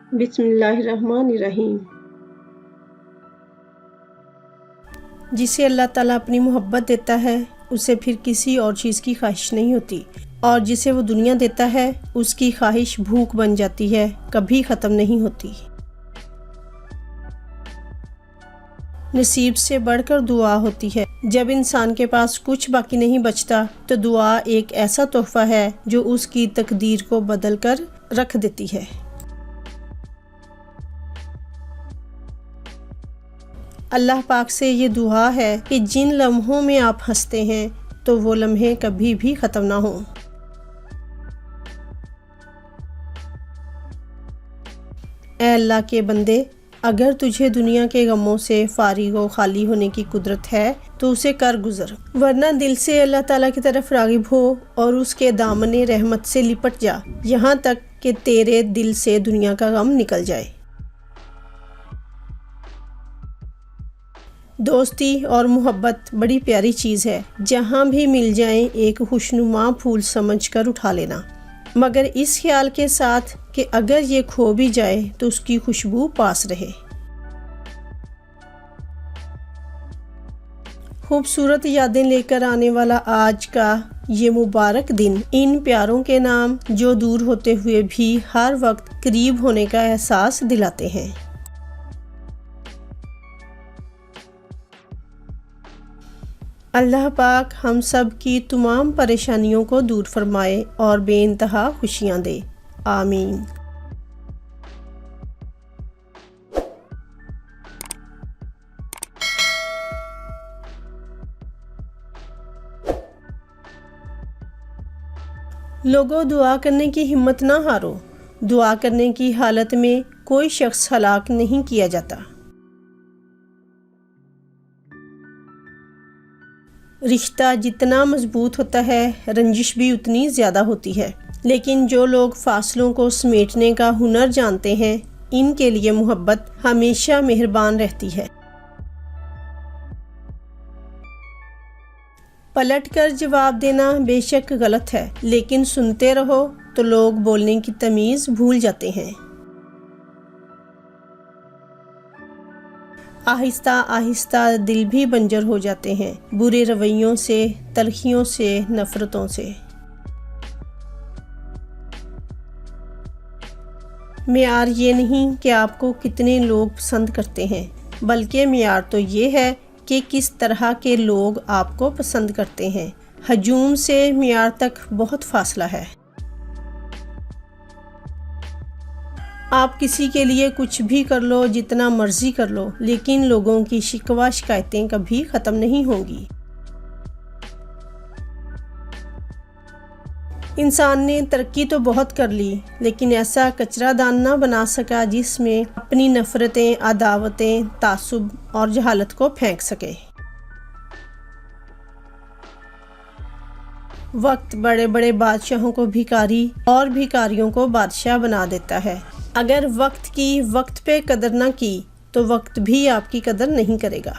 बिस्मिल्लाहिर्रहमानिर्रहीम। जिसे अल्लाह ताला अपनी मोहब्बत देता है उसे फिर किसी और चीज़ की ख्वाहिश नहीं होती, और जिसे वो दुनिया देता है उसकी ख्वाहिश भूख बन जाती है, कभी ख़त्म नहीं होती। नसीब से बढ़कर दुआ होती है। जब इंसान के पास कुछ बाकी नहीं बचता तो दुआ एक ऐसा तोहफ़ा है जो उसकी तकदीर को बदल कर रख देती है। अल्लाह पाक से ये दुआ है कि जिन लम्हों में आप हंसते हैं तो वो लम्हे कभी भी ख़त्म ना हों। ऐ अल्लाह के बंदे, अगर तुझे दुनिया के गमों से फारिग व खाली होने की कुदरत है तो उसे कर गुज़र, वरना दिल से अल्लाह ताला की तरफ राग़िब हो और उसके दामने रहमत से लिपट जा, यहाँ तक कि तेरे दिल से दुनिया का गम निकल जाए। दोस्ती और मोहब्बत बड़ी प्यारी चीज़ है, जहाँ भी मिल जाए एक खुशनुमा फूल समझकर उठा लेना, मगर इस ख्याल के साथ कि अगर ये खो भी जाए तो उसकी खुशबू पास रहे। खूबसूरत यादें लेकर आने वाला आज का ये मुबारक दिन इन प्यारों के नाम जो दूर होते हुए भी हर वक्त करीब होने का एहसास दिलाते हैं। अल्लाह पाक हम सब की तमाम परेशानियों को दूर फरमाए और बेइंतहा खुशियाँ दे, आमीन। लोगों, दुआ करने की हिम्मत ना हारो। दुआ करने की हालत में कोई शख्स हलाक नहीं किया जाता। रिश्ता जितना मजबूत होता है रंजिश भी उतनी ज़्यादा होती है, लेकिन जो लोग फासलों को समेटने का हुनर जानते हैं इनके लिए मोहब्बत हमेशा मेहरबान रहती है। पलट कर जवाब देना बेशक गलत है, लेकिन सुनते रहो तो लोग बोलने की तमीज़ भूल जाते हैं। आहिस्ता आहिस्ता दिल भी बंजर हो जाते हैं, बुरे रवैयों से, तलखियों से, नफ़रतों से। मेयार ये नहीं कि आपको कितने लोग पसंद करते हैं, बल्कि मेयार तो ये है कि किस तरह के लोग आपको पसंद करते हैं। हजूम से मेयार तक बहुत फासला है। आप किसी के लिए कुछ भी कर लो, जितना मर्जी कर लो, लेकिन लोगों की शिकवा शिकायतें कभी ख़त्म नहीं होंगी। इंसान ने तरक्की तो बहुत कर ली, लेकिन ऐसा कचरादान ना बना सका जिसमें अपनी नफ़रतें, अदावतें, तासुब और जहालत को फेंक सके। वक्त बड़े बड़े बादशाहों को भिखारी और भिखारियों को बादशाह बना देता है। अगर वक्त की वक्त पे कदर ना की तो वक्त भी आपकी कदर नहीं करेगा।